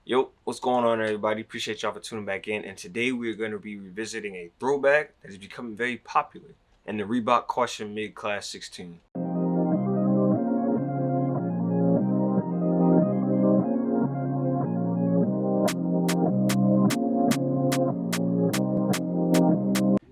Yo, what's going on, everybody? Appreciate y'all for tuning back in. And today we're going to be revisiting a throwback that is becoming very popular in the Reebok Caution Mid Class 16.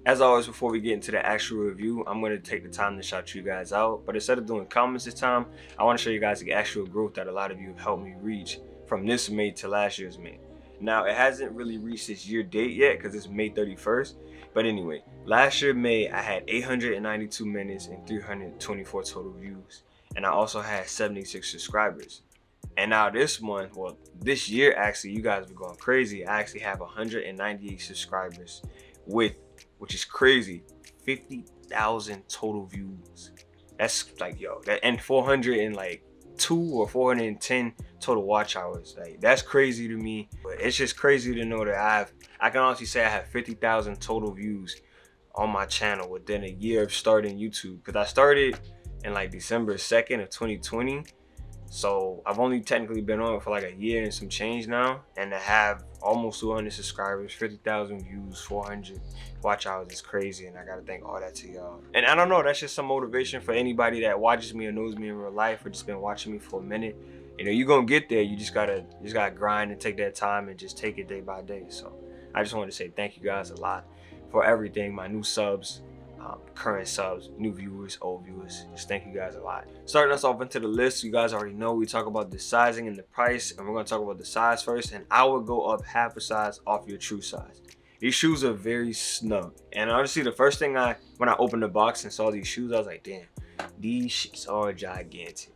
As always, before we get into the actual review, I'm going to take the time to shout you guys out. But instead of doing comments this time, I want to show you guys the actual growth that a lot of you have helped me reach from this May to last year's May. Now, it hasn't really reached its year date yet because it's May 31st. But anyway, last year May, I had 892 minutes and 324 total views. And I also had 76 subscribers. And now this month, well, this year actually, you guys were going crazy. I actually have 198 subscribers which is crazy, 50,000 total views. That's like, yo, and 402 or 410 total watch hours. Like, that's crazy to me. But it's just crazy to know that I can honestly say I have 50,000 total views on my channel within a year of starting YouTube. Because I started in like December 2nd of 2020. So I've only technically been on it for like a year and some change now, and to have almost 200 subscribers, 50,000 views, 400 watch hours is crazy, and I gotta thank all that to y'all. And I don't know, that's just some motivation for anybody that watches me or knows me in real life or just been watching me for a minute. You know, you're gonna get there. You just gotta grind and take that time and just take it day by day. So I just wanted to say thank you guys a lot for everything, my new subs, current subs, new viewers, old viewers. Just thank you guys a lot. Starting us off into the list, you guys already know we talk about the sizing and the price, and we're going to talk about the size first. And I would go up half a size off your true size. These shoes are very snug, and honestly, the first thing when I opened the box and saw these shoes, I was like, damn, these shits are gigantic.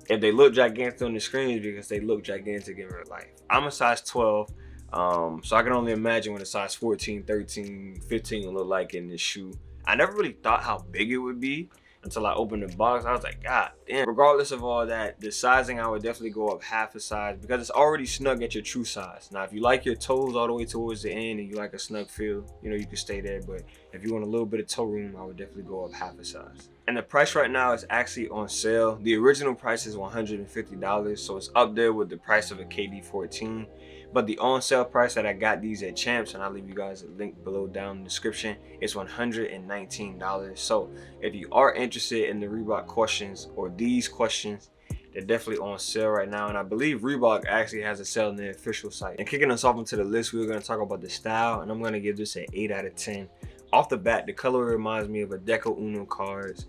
If they look gigantic on the screen, it's because they look gigantic in real life. I'm a size 12. So I can only imagine what a size 14, 13, 15 will look like in this shoe. I never really thought how big it would be until I opened the box. I was like, God damn. Regardless of all that, the sizing, I would definitely go up half a size because it's already snug at your true size. Now, if you like your toes all the way towards the end and you like a snug feel, you know, you can stay there. But if you want a little bit of toe room, I would definitely go up half a size. And the price right now is actually on sale. The original price is $150, so it's up there with the price of a KD14. But the on sale price that I got these at Champs, and I'll leave you guys a link below down in the description, is $119. So if you are interested in the Reebok questions or these questions, they're definitely on sale right now. And I believe Reebok actually has a sale on their official site. And kicking us off into the list, we're going to talk about the style, and I'm going to give this an 8 out of 10. Off the bat, the color reminds me of a Deco Uno cards.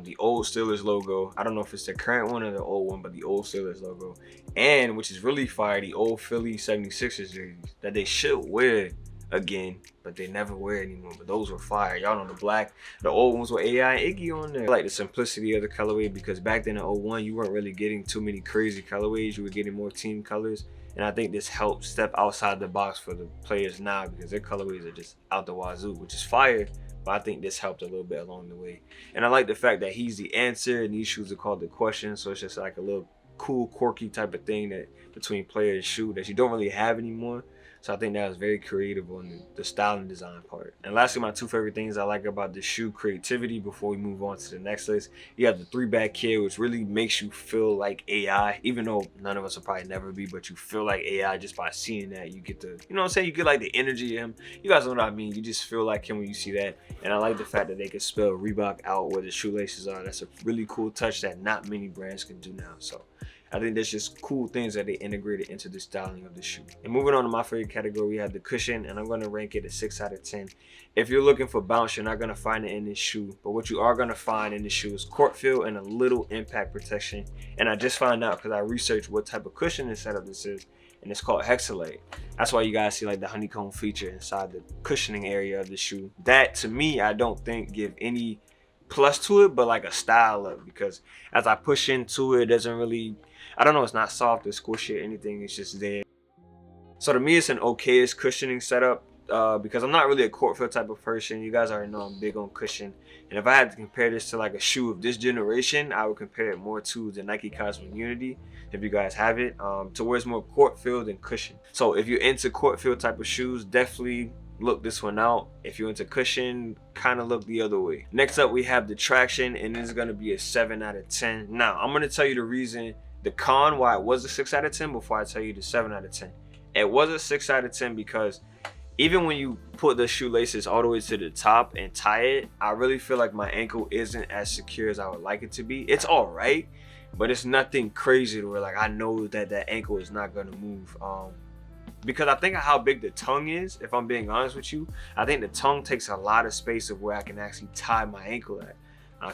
The old Steelers logo. I don't know if it's the current one or the old one, but the old Steelers logo. And which is really fire, the old Philly 76ers jerseys that they should wear again, but they never wear anymore. But those were fire. Y'all know the black, the old ones with AI and Iggy on there. I like the simplicity of the colorway because back then in 01, you weren't really getting too many crazy colorways. You were getting more team colors. And I think this helped step outside the box for the players now because their colorways are just out the wazoo, which is fire. But I think this helped a little bit along the way. And I like the fact that he's the answer and these shoes are called the question. So it's just like a little cool, quirky type of thing that between player and shoe that you don't really have anymore. So I think that was very creative on the style and design part. And lastly, my two favorite things I like about the shoe creativity before we move on to the next list. You have the 3-back kid, which really makes you feel like AI, even though none of us will probably never be, but you feel like AI just by seeing that. You get the, you know what I'm saying? You get like the energy of him. You guys know what I mean. You just feel like him when you see that. And I like the fact that they can spell Reebok out where the shoelaces are. That's a really cool touch that not many brands can do now. So I think that's just cool things that they integrated into the styling of the shoe. And moving on to my favorite category, we have the cushion, and I'm going to rank it a 6 out of 10. If you're looking for bounce, you're not going to find it in this shoe. But what you are going to find in this shoe is court feel and a little impact protection. And I just found out because I researched what type of cushion and setup this is, and it's called Hexalate. That's why you guys see like the honeycomb feature inside the cushioning area of the shoe. That, to me, I don't think give any plus to it, but like a style up, because as I push into it, it doesn't really, I don't know, it's not soft or squishy or anything, it's just there. So to me, it's an okay-ish cushioning setup because I'm not really a court feel type of person. You guys already know I'm big on cushion. And if I had to compare this to like a shoe of this generation, I would compare it more to the Nike Cosmic Unity, if you guys have it, to where it's more court feel than cushion. So if you're into court feel type of shoes, definitely look this one out. If you're into cushion, kind of look the other way. Next up, we have the traction, and this is going to be a 7 out of 10. Now, I'm going to tell you the reason The con why it was a 6 out of 10 before I tell you the 7 out of 10. It was a 6 out of 10 because even when you put the shoelaces all the way to the top and tie it, I really feel like my ankle isn't as secure as I would like it to be. It's all right, but it's nothing crazy to where like I know that that ankle is not gonna move. Because I think of how big the tongue is, if I'm being honest with you. I think the tongue takes a lot of space of where I can actually tie my ankle at.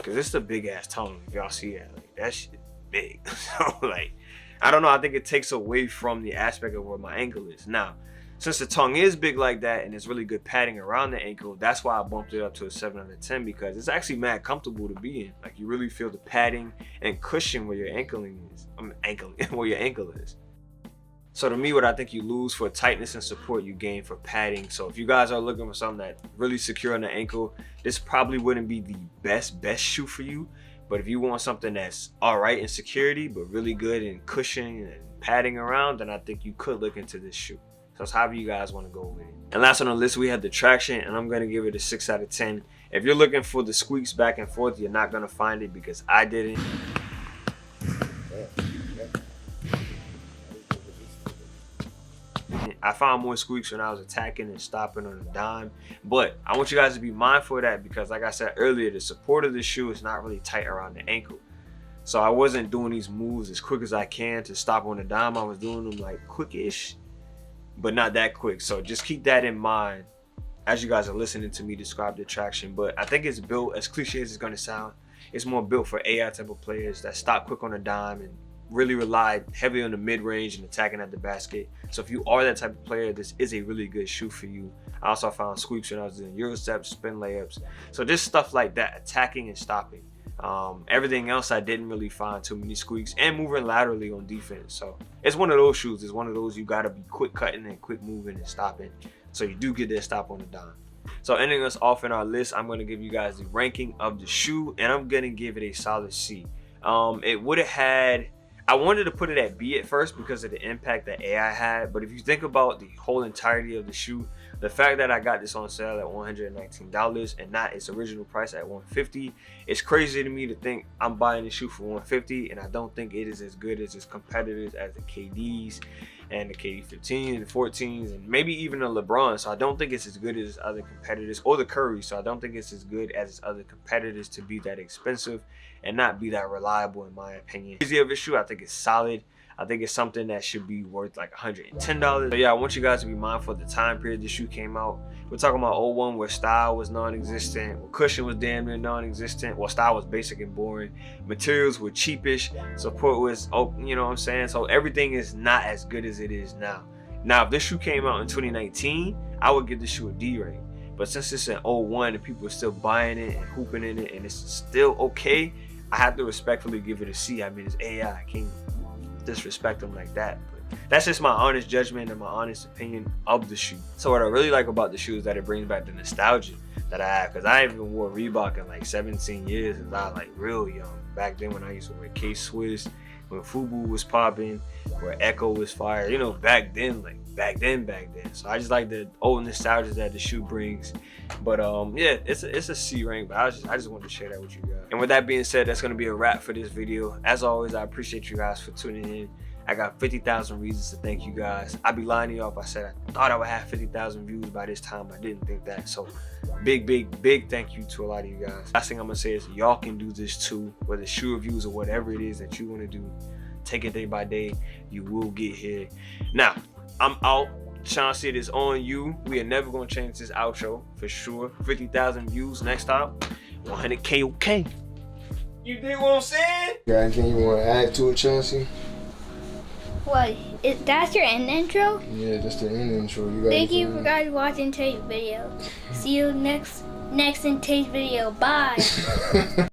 Cause it's a big ass tongue, if y'all see that. Like, that shit big. So like, I don't know, I think it takes away from the aspect of where my ankle is. Now, since the tongue is big like that and it's really good padding around the ankle, that's why I bumped it up to a 7 out of 10, because it's actually mad comfortable to be in. Like, you really feel the padding and cushion where your ankling is. Where your ankle is. So to me, what I think you lose for tightness and support, you gain for padding. So if you guys are looking for something that really secure on the ankle, this probably wouldn't be the best shoe for you. But if you want something that's all right in security, but really good in cushion and padding around, then I think you could look into this shoe. So it's however you guys want to go with it. And last on the list, we had the traction, and I'm going to give it a 6 out of 10. If you're looking for the squeaks back and forth, you're not going to find it, because I didn't. I found more squeaks when I was attacking and stopping on a dime. But I want you guys to be mindful of that, because like I said earlier, the support of the shoe is not really tight around the ankle. So I wasn't doing these moves as quick as I can to stop on a dime. I was doing them like quickish, but not that quick. So just keep that in mind as you guys are listening to me describe the traction. But I think it's built, as cliche as it's going to sound, it's more built for AI type of players that stop quick on a dime and really relied heavily on the mid-range and attacking at the basket. So if you are that type of player, this is a really good shoe for you. I also found squeaks when I was doing Euro steps, spin layups. So just stuff like that, attacking and stopping. Everything else, I didn't really find too many squeaks, and moving laterally on defense. So it's one of those shoes. It's one of those you got to be quick cutting and quick moving and stopping. So you do get that stop on the dime. So ending us off in our list, I'm going to give you guys the ranking of the shoe, and I'm going to give it a solid C. It would have had, I wanted to put it at B at first because of the impact that AI had, but if you think about the whole entirety of the shoe, the fact that I got this on sale at $119 and not its original price at $150, it's crazy to me to think I'm buying the shoe for $150, and I don't think it is as good as its competitors as the KDs and the KD15 and the 14s and maybe even the LeBron. So I don't think it's as good as its other competitors, or the Curry. So I don't think it's as good as its other competitors to be that expensive and not be that reliable, in my opinion. Easy of a shoe, I think it's solid. I think it's something that should be worth like $110. So yeah, I want you guys to be mindful of the time period the shoe came out. We're talking about 01, where style was non-existent, where cushion was damn near non-existent, well, style was basic and boring, materials were cheapish, support was, oh, you know what I'm saying? So everything is not as good as it is now. Now, if this shoe came out in 2019, I would give this shoe a D rate. But since it's in 01 and people are still buying it and hooping in it and it's still okay, I have to respectfully give it a C. I mean, it's AI. I can't disrespect them like that, but that's just my honest judgment and my honest opinion of the shoe. So what I really like about the shoe is that it brings back the nostalgia that I have, because I haven't wore Reebok in like 17 years since I was like real young. Back then when I used to wear K-Swiss, when Fubu was popping, where Echo was fire, you know, back then. So I just like the old nostalgia that the shoe brings. But yeah, it's a C rank, but I just wanted to share that with you guys. And with that being said, that's gonna be a wrap for this video. As always, I appreciate you guys for tuning in. I got 50,000 reasons to thank you guys. I'd be lying to y'all if I said I thought I would have 50,000 views by this time. I didn't think that. So big thank you to a lot of you guys. Last thing I'm gonna say is y'all can do this too, whether shoe reviews or whatever it is that you want to do. Take it day by day. You will get here. Now, I'm out. Chauncey, it is on you. We are never gonna change this outro for sure. 50,000 views next time. 100K, okay. You dig what I'm saying? Got anything you want to add to it, Chauncey? What? That's your end intro? Yeah, that's the end intro. You got Thank you for guys watching today's video. See you next in today's video. Bye.